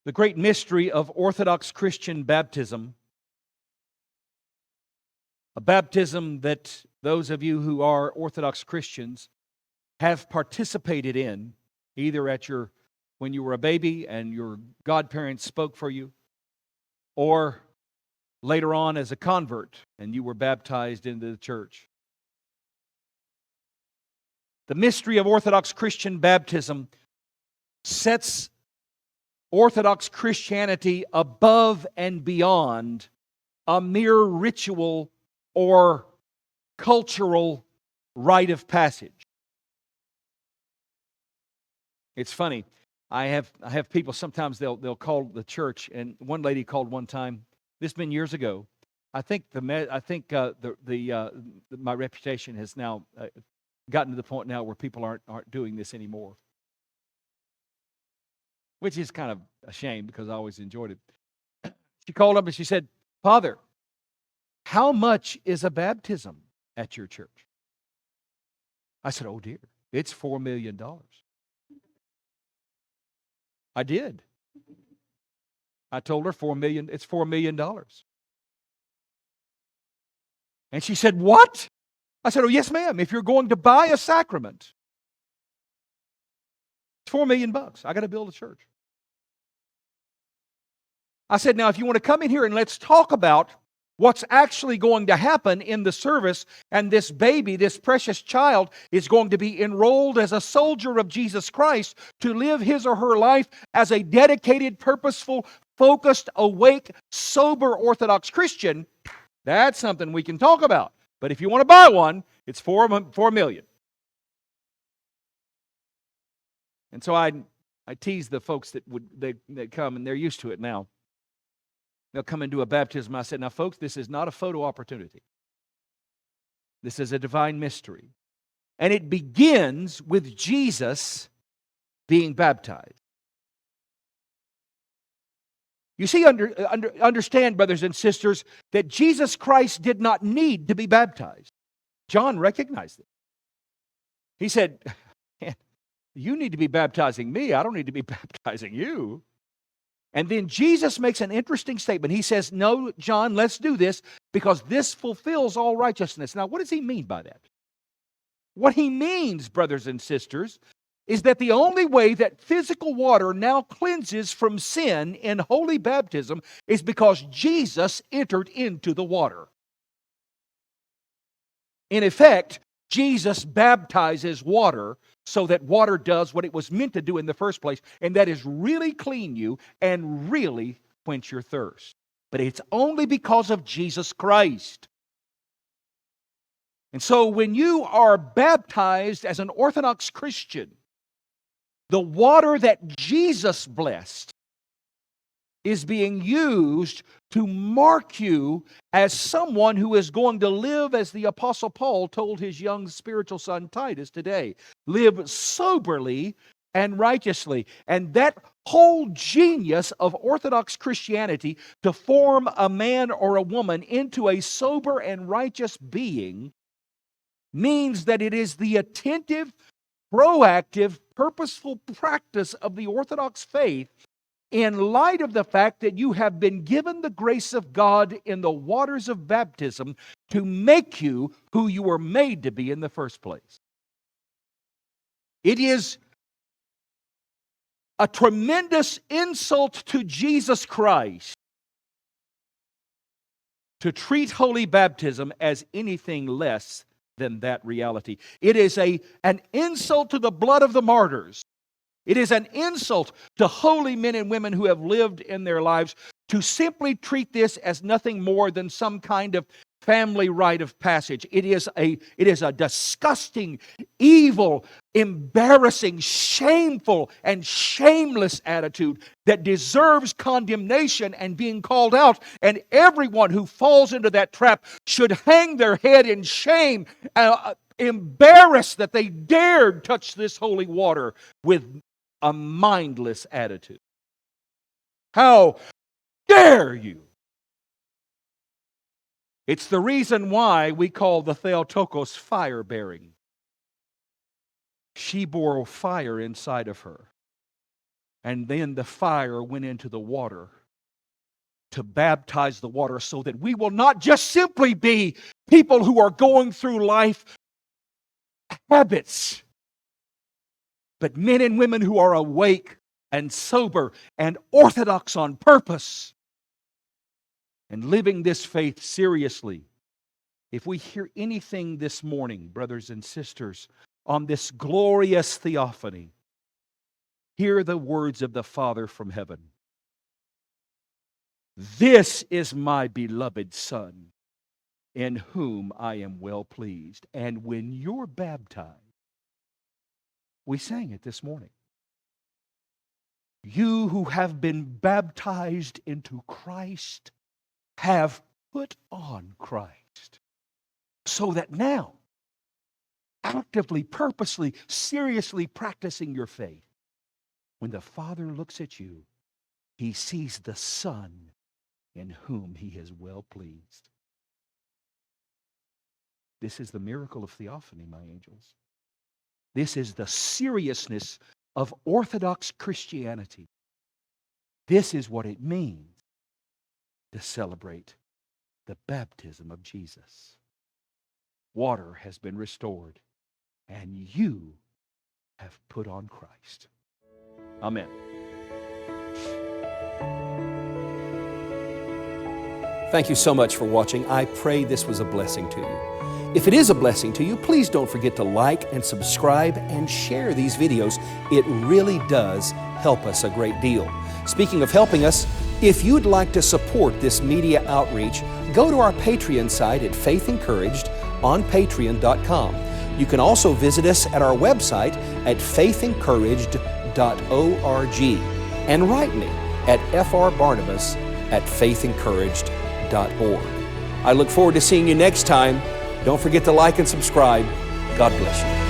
The great mystery of Orthodox Christian baptism, a baptism that those of you who are Orthodox Christians have participated in, either when you were a baby and your godparents spoke for you, or later on as a convert and you were baptized into the church. The mystery of Orthodox Christian baptism sets Orthodox Christianity above and beyond a mere ritual or cultural rite of passage. It's funny. I have people, sometimes they'll call the church, and one lady called one time. This has been years ago. I think my reputation has now gotten to the point now where people aren't doing this anymore, which is kind of a shame because I always enjoyed it. She called up and she said, "Father, how much is a baptism at your church?" I said, "Oh dear, it's $4 million." I did. I told her it's $4 million. And she said, "What?" I said, "Oh, yes, ma'am. If you're going to buy a sacrament, it's $4 million. I got to build a church." I said, "Now, if you want to come in here and let's talk about what's actually going to happen in the service, and this baby, this precious child, is going to be enrolled as a soldier of Jesus Christ to live his or her life as a dedicated, purposeful, focused, awake, sober Orthodox Christian, that's something we can talk about. But if you want to buy one, it's $4 million. And so I tease the folks that come, and they're used to it now. They'll come and do a baptism. I said, "Now, folks, this is not a photo opportunity. This is a divine mystery. And it begins with Jesus being baptized." You see, understand, brothers and sisters, that Jesus Christ did not need to be baptized. John recognized it. He said, "You need to be baptizing me. I don't need to be baptizing you." And then Jesus makes an interesting statement. He says, "No, John, let's do this because this fulfills all righteousness." Now, what does he mean by that? What he means, brothers and sisters, is that the only way that physical water now cleanses from sin in holy baptism is because Jesus entered into the water. In effect, Jesus baptizes water so that water does what it was meant to do in the first place, and that is really clean you and really quench your thirst. But it's only because of Jesus Christ. And so when you are baptized as an Orthodox Christian, the water that Jesus blessed is being used to mark you as someone who is going to live, as the Apostle Paul told his young spiritual son Titus today, live soberly and righteously. And that whole genius of Orthodox Christianity to form a man or a woman into a sober and righteous being means that it is the attentive, proactive, purposeful practice of the Orthodox faith in light of the fact that you have been given the grace of God in the waters of baptism to make you who you were made to be in the first place. It is a tremendous insult to Jesus Christ to treat holy baptism as anything less than that reality. It is an insult to the blood of the martyrs. It is an insult to holy men and women who have lived in their lives to simply treat this as nothing more than some kind of family rite of passage. It is a disgusting, evil, embarrassing, shameful, and shameless attitude that deserves condemnation and being called out. And everyone who falls into that trap should hang their head in shame, embarrassed that they dared touch this holy water with a mindless attitude. How dare you? It's the reason why we call the Theotokos fire-bearing. She bore fire inside of her. And then the fire went into the water to baptize the water so that we will not just simply be people who are going through life habits, but men and women who are awake and sober and orthodox on purpose and living this faith seriously. If we hear anything this morning, brothers and sisters, on this glorious theophany, hear the words of the Father from heaven. This is my beloved Son, in whom I am well pleased. And when you're baptized, we sang it this morning. You who have been baptized into Christ have put on Christ. So that now, actively, purposely, seriously practicing your faith, when the Father looks at you, He sees the Son in whom He is well pleased. This is the miracle of theophany, my angels. This is the seriousness of Orthodox Christianity. This is what it means to celebrate the baptism of Jesus. Water has been restored, and you have put on Christ. Amen. Thank you so much for watching. I pray this was a blessing to you. If it is a blessing to you, please don't forget to like and subscribe and share these videos. It really does help us a great deal. Speaking of helping us, if you'd like to support this media outreach, go to our Patreon site at Faith Encouraged on patreon.com. You can also visit us at our website at faithencouraged.org and write me at frbarnabas@faithencouraged.org. I look forward to seeing you next time. Don't forget to like and subscribe. God bless you.